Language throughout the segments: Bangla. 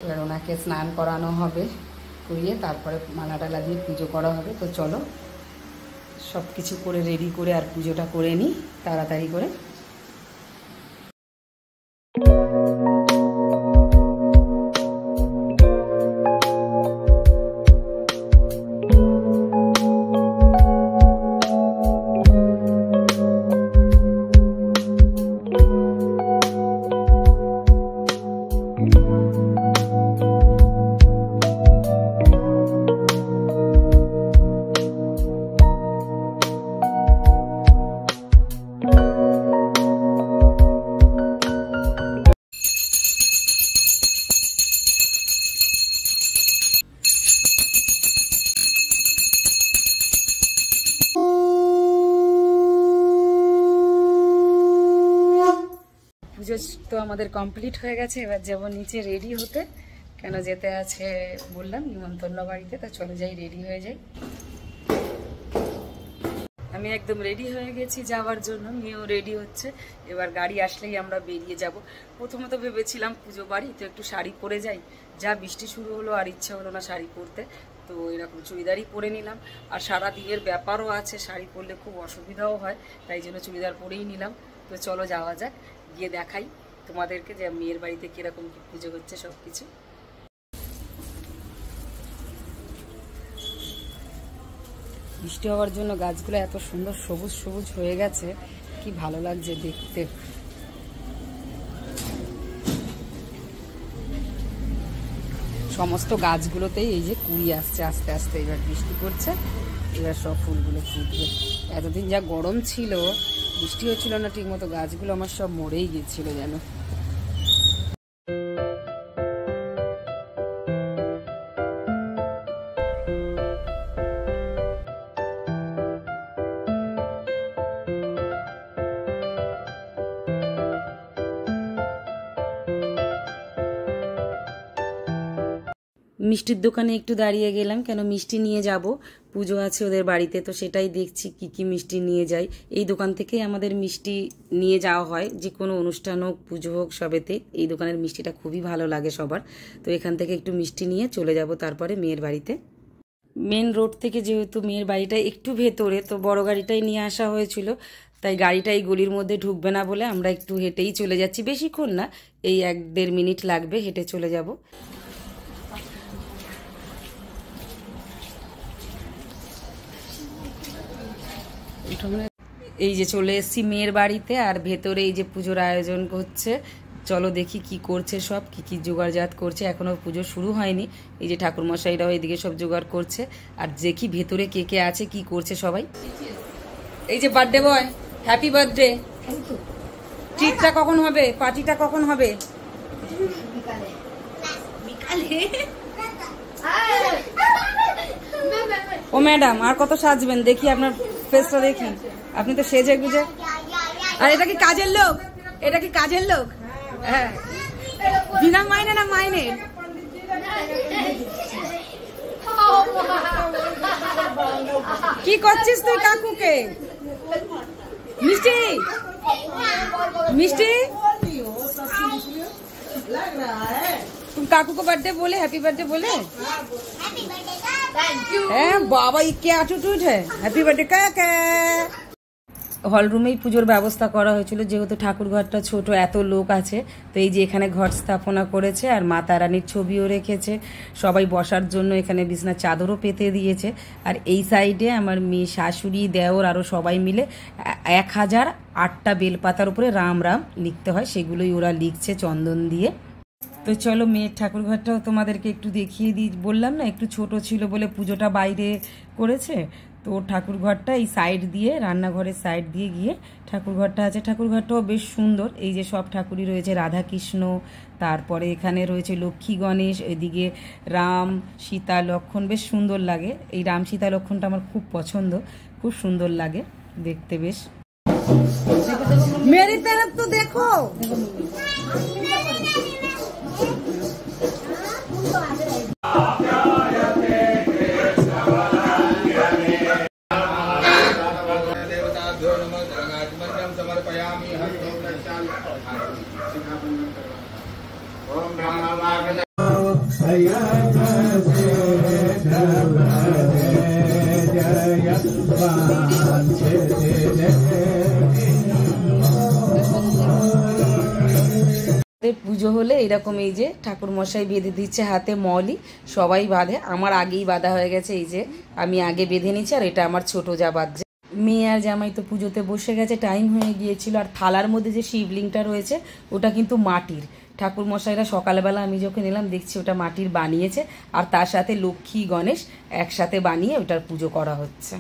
এবার ওনাকে স্নান করানো হবে, করিয়ে তারপরে মালা টালা দিয়ে পুজো করা হবে। তো চলো সব কিছু করে রেডি করে আর পুজোটা করে নিই তাড়াতাড়ি করে। পুজো তো আমাদের কমপ্লিট হয়ে গেছে, এবার যাবো নিচে রেডি হতে, কেন যেতে আছে বললাম নিমন্ত্রণ বাড়িতে। তা চলে যাই, রেডি হয়ে যাই। আমি একদম রেডি হয়ে গেছি যাওয়ার জন্য, মেয়েও রেডি হচ্ছে। এবার গাড়ি আসলেই আমরা বেরিয়ে যাব। প্রথমত ভেবেছিলাম পুজো বাড়ি তো একটু শাড়ি পরে যাই, যা বৃষ্টি শুরু হলো আর ইচ্ছা হলো না শাড়ি পরতে, তো এরকম চুড়িদারই পরে নিলাম। আর সারা দিনের ব্যাপারও আছে, শাড়ি পরলে খুব অসুবিধাও হয়, তাই জন্য চুড়িদার পরেই নিলাম। তো চলো যাওয়া যাক, গিয়ে দেখাই তোমাদেরকে যে মেয়ের বাড়িতে কিরকম কি পুজো হচ্ছে সব কিছু। বৃষ্টি হওয়ার জন্য গাছগুলো এত সুন্দর সবুজ সবুজ হয়ে গেছে, কি ভালো লাগছে দেখতে। সমস্ত গাছগুলোতেই এই যে কুড়ি আসছে আস্তে আস্তে, এবার বৃষ্টি পড়ছে, এবার সব ফুলগুলো ফুটবে। এতদিন যা গরম ছিল, বৃষ্টি হচ্ছিল না ঠিক মতো, গাছগুলো আমার সব মরেই গেছিল যেন। মিষ্টির দোকানে একটু দাঁড়িয়ে গেলাম, কেন মিষ্টি নিয়ে যাব, পুজো আছে ওদের বাড়িতে, তো সেটাই দেখছি কি কি মিষ্টি নিয়ে যাই। এই দোকান থেকেই আমাদের মিষ্টি নিয়ে যাওয়া হয়, যে কোনো অনুষ্ঠান হোক পুজো হোক সবেতে এই দোকানের মিষ্টিটা খুবই ভালো লাগে সবার। তো এখান থেকে একটু মিষ্টি নিয়ে চলে যাব তারপরে মেয়ের বাড়িতে। মেন রোড থেকে যেহেতু মেয়ের বাড়িটা একটু ভেতরে, তো বড় গাড়িটাই নিয়ে আসা হয়েছিল, তাই গাড়িটা এই গলির মধ্যে ঢুকবে না বলে আমরা একটু হেঁটেই চলে যাচ্ছি। বেশিক্ষণ না, এই 1-1.5 মিনিট লাগবে, হেঁটে চলে যাব। এই যে চলে এসেছি মেয়ের বাড়িতে, আর ভেতরে এই যে পুজোর আয়োজন করছে। চলো দেখি কি করছে, সব কি কি জোগাড়জাত করছে, এখনো পুজো শুরু হয়নি। এই যে ঠাকুরমশাইরাও এদিকে সব জোগাড় করছে, আর দেখি ভেতরে কে কে আছে কি করছে সবাই। এই যে বার্থডে বয়, হ্যাপি বার্থডে। ট্রিটটা কখন হবে, পার্টিটা কখন হবে? ও ম্যাডাম, আর কত সাজবেন, দেখি আপনার ফেসটা দেখি। আপনি তো সেজে গুজে। আর এটা কি কাজের লোক? এটা কি কাজের লোক? হ্যাঁ, বিনা মাইনে না মাইনে? কি করছিস তুই কাকুকে? মিষ্টি মিষ্টি, तुम काकू को बर्थडे बोले, हैप्पी बर्थडे बोले? बाबा ये क्या एटीट्यूड है, हैप्पी बर्थडे काका। হল রুমেই পুজোর ব্যবস্থা করা হয়েছিল, যেহেতু ঠাকুর ঘরটা ছোট, এত লোক আছে, তো এই যে এখানে ঘট স্থাপনা করেছে, আর মাতা রানীর ছবিও রেখেছে। সবাই বসার জন্য এখানে বিছানার চাদরও পেতে দিয়েছে। আর এই সাইডে আমার মেয়ে, শাশুড়ি, দেওর আরও সবাই মিলে 1008টা বেলপাতার উপরে রাম রাম লিখতে হয়, সেগুলোই ওরা লিখছে চন্দন দিয়ে। তো চলো মেয়ের ঠাকুর ঘরটাও তোমাদেরকে একটু দেখিয়ে দিই। বললাম না একটু ছোট ছিল বলে পুজোটা বাইরে করেছে, তো ঠাকুর ঘরটা এই সাইড দিয়ে, রান্নাঘরের সাইড দিয়ে গিয়ে ঠাকুর ঘরটা আছে। ঠাকুর ঘরটাও বেশ সুন্দর, এই যে সব ঠাকুরই রয়েছে, রাধা কৃষ্ণ, তারপরে এখানে রয়েছে লক্ষ্মী গণেশ, এদিকে রাম সীতা লক্ষ্মণ, বেশ সুন্দর লাগে। এই রাম সীতা লক্ষ্মণটা আমার খুব পছন্দ, খুব সুন্দর লাগে দেখতে বেশ। মেরি তরফ তো দেখো, পুজো হলে এরকম এই যে ঠাকুর মশাই বেঁধে দিচ্ছে হাতে মলি, সবাই বাঁধে। আমার আগেই বাঁধা হয়ে গেছে, এই যে আমি আগে বেঁধে নিচ্ছি, আর এটা আমার ছোট যা বাঁধছে। মেয়ে আর জামাই তো পুজোতে বসে গেছে, টাইম হয়ে গিয়েছিল। আর থালার মধ্যে যে শিবলিংটা রয়েছে ওটা কিন্তু মাটির। ঠাকুর মশাইরা সকালবেলা আমি যখন এলাম দেখছি ওটা মাটির বানিয়েছে, আর তার সাথে লক্ষ্মী গণেশ একসাথে বানিয়ে ওটার পুজো করা হচ্ছে।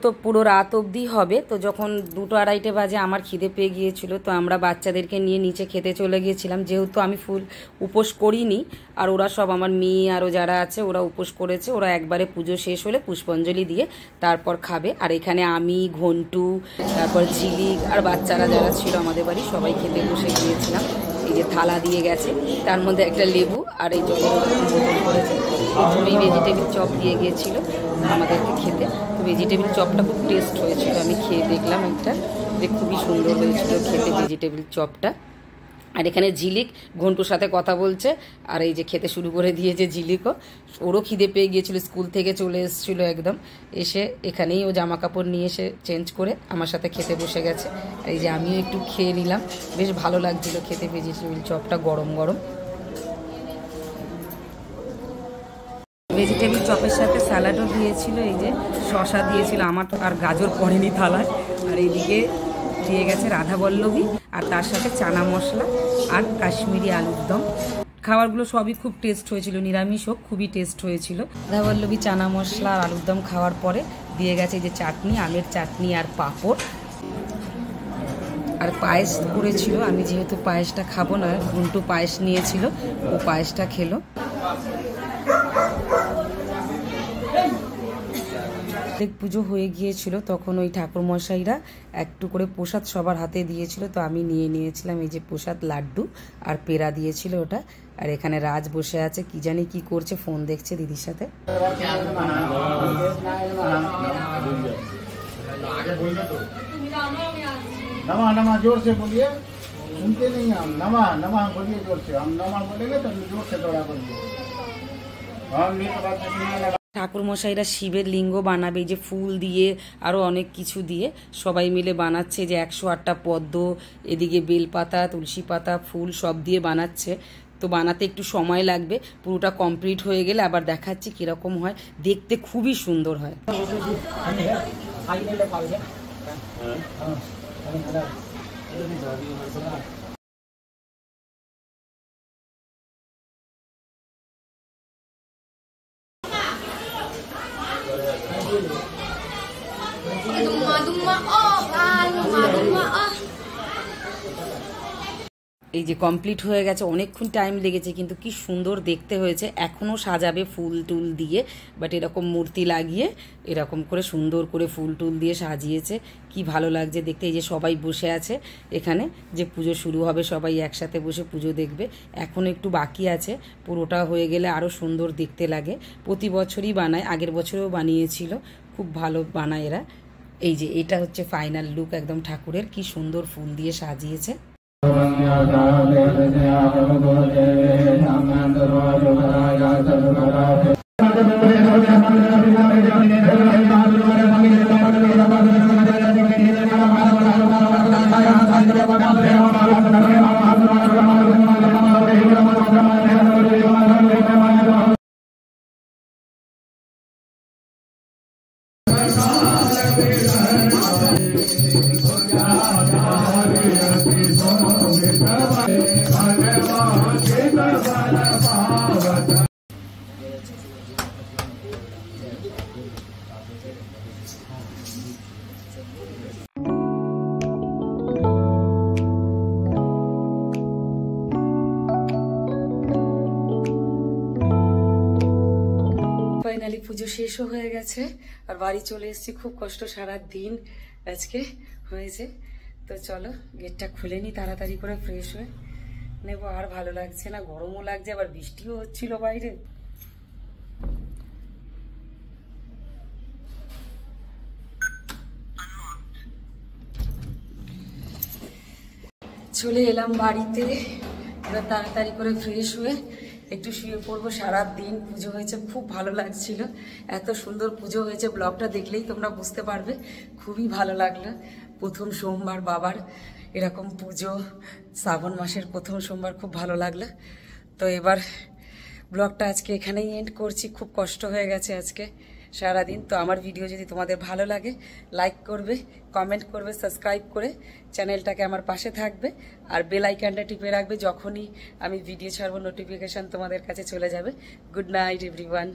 তো পুরো রাত অবধি হবে। তো যখন 2-2:30 বাজে আমার খিদে পেয়ে গিয়েছিল, তো আমরা বাচ্চাদেরকে নিয়ে নিচে খেতে চলে গিয়েছিলাম। যেহেতু আমি ফুল উপোস করিনি, আর ওরা সব আমার মেয়ে আরও যারা আছে ওরা উপোস করেছে, ওরা একবারে পুজো শেষ হলে পুষ্পাঞ্জলি দিয়ে তারপর খাবে। আর এখানে আমি, ঘন্টু, তারপর ঝিলিক আর বাচ্চারা যারা ছিল আমাদের বাড়ি সবাই খেতে বসে গিয়েছিলাম। এই যে থালা দিয়ে গেছে, তার মধ্যে একটা লেবু আর এই জলের বোতল করেছে। প্রথমেই ভেজিটেবিল চপ দিয়ে গিয়েছিল আমাদেরকে খেতে। তো ভেজিটেবিল চপটা খুব টেস্ট হয়েছিল, আমি খেয়ে দেখলাম একটা, যে খুবই সুন্দর হয়েছিল খেতে ভেজিটেবিল চপটা। আর এখানে ঝিলিক ঘন্টুর সাথে কথা বলছে, আর এই যে খেতে শুরু করে দিয়েছে ঝিলিকও। ওরও খিদে পেয়ে গিয়েছিল, স্কুল থেকে চলে এসেছিল একদম, এসে এখানেই ও জামা কাপড় নিয়ে এসে চেঞ্জ করে আমার সাথে খেতে বসে গেছে। আর এই যে আমিও একটু খেয়ে নিলাম, বেশ ভালো লাগছিল খেতে ভেজিটেবিল চপটা গরম গরম। ভেজিটেবিল চপের সাথে স্যালাডও দিয়েছিল, এই যে শসা দিয়েছিল, আমার আর গাজর পড়েনি থালায়। আর এইদিকে দিয়ে গেছে রাধাবল্লভী, আর তার সাথে চানা মশলা আর কাশ্মীরি আলুর দম। খাবারগুলো সবই খুব টেস্ট হয়েছিল, নিরামিষ হোক খুবই টেস্ট হয়েছিল। রাধাবল্লভী, চানা মশলা আর আলুর দম খাওয়ার পরে দিয়ে গেছে এই যে চাটনি, আমের চাটনি আর পাঁপড়। আর পায়েস করেছিল, আমি যেহেতু পায়েসটা খাবো না, ঘন্টু পায়েস নিয়েছিল, ও পায়েসটা খেলো। পুজো হয়ে গিয়েছিল, তখন ওই ঠাকুর মশাইরা একটু করে প্রসাদ সবার হাতে দিয়েছিল, তো আমি নিয়ে নিয়েছিলাম এই যে প্রসাদ, লাড্ডু আর পেড়া দিয়েছিল ওটা। আর এখানে রাজ বসে আছে, কি জানি কি করছে, ফোন দেখছে দিদির সাথে। नमा नमा जोर से बोलिए, सुनते नहीं हम। नमा नमा बोलिए जोर से, हम नमा बोलेंगे तो जोर से दौड़ा बोलिए। हम नहीं तो बात नहीं। ঠাকুর মশাইরা শিবের লিঙ্গ বানাবে, যে ফুল দিয়ে আরও অনেক কিছু দিয়ে সবাই মিলে বানাচ্ছে, যে 108টা পদ্ম, এদিকে বেলপাতা, তুলসী পাতা, ফুল সব দিয়ে বানাচ্ছে। তো বানাতে একটু সময় লাগবে, পুরোটা কমপ্লিট হয়ে গেলে আবার দেখাচ্ছি কীরকম হয়, দেখতে খুবই সুন্দর হয়। এই যে কমপ্লিট হয়ে গেছে, অনেকক্ষণ টাইম লেগেছে, কিন্তু কি সুন্দর দেখতে হয়েছে। এখনও সাজাবে ফুল টুল দিয়ে, বাট এরকম মূর্তি লাগিয়ে এরকম করে সুন্দর করে ফুল টুল দিয়ে সাজিয়েছে, কি ভালো লাগছে দেখতে। এই যে সবাই বসে আছে এখানে, যে পুজো শুরু হবে সবাই একসাথে বসে পুজো দেখবে। এখন একটু বাকি আছে, পুরোটা হয়ে গেলে আরও সুন্দর দেখতে লাগে। প্রতি বছরই বানায়, আগের বছরেও বানিয়েছিল, খুব ভালো বানায় এরা। এই যে এটা হচ্ছে ফাইনাল লুক একদম ঠাকুরের, কি সুন্দর ফুল দিয়ে সাজিয়েছে। ফাইনালি পুজো শেষও হয়ে গেছে, আর বাড়ি চলে এসেছি। খুব কষ্ট, সারা দিন আজকে হয়েছে। তো চলো গেটটা খুলে নি তাড়াতাড়ি করে, ফ্রেশ হয়ে নেবো। আর ভালো লাগছে না, গরমও লাগছে, আবার বৃষ্টিও হচ্ছিল বাইরে। চলে এলাম বাড়িতে, এবার তাড়াতাড়ি করে ফ্রেশ হয়ে একটু শুয়ে পড়বো। সারা দিন পুজো হয়েছে, খুব ভালো লাগছিল, এত সুন্দর পুজো হয়েছে, ব্লগটা দেখলেই তোমরা বুঝতে পারবে। খুবই ভালো লাগলো। প্রথম সোমবার বাবার এরকম পুজো, শ্রাবণ মাসের প্রথম সোমবার, খুব ভালো লাগলো। তো এবার ব্লগটা আজকে এখানেই এন্ড করছি। খুব কষ্ট হয়ে গেছে আজকে সারাদিন। তো আমার ভিডিও যদি তোমাদের ভালো লাগে লাইক করবে, কমেন্ট করবে, সাবস্ক্রাইব করে চ্যানেলটাকে আমার পাশে থাকবে, আর বেল আইকনটা টিপে রাখবে। যখনই আমি ভিডিও ছাড়বো নোটিফিকেশন তোমাদের কাছে চলে যাবে। Good night everyone.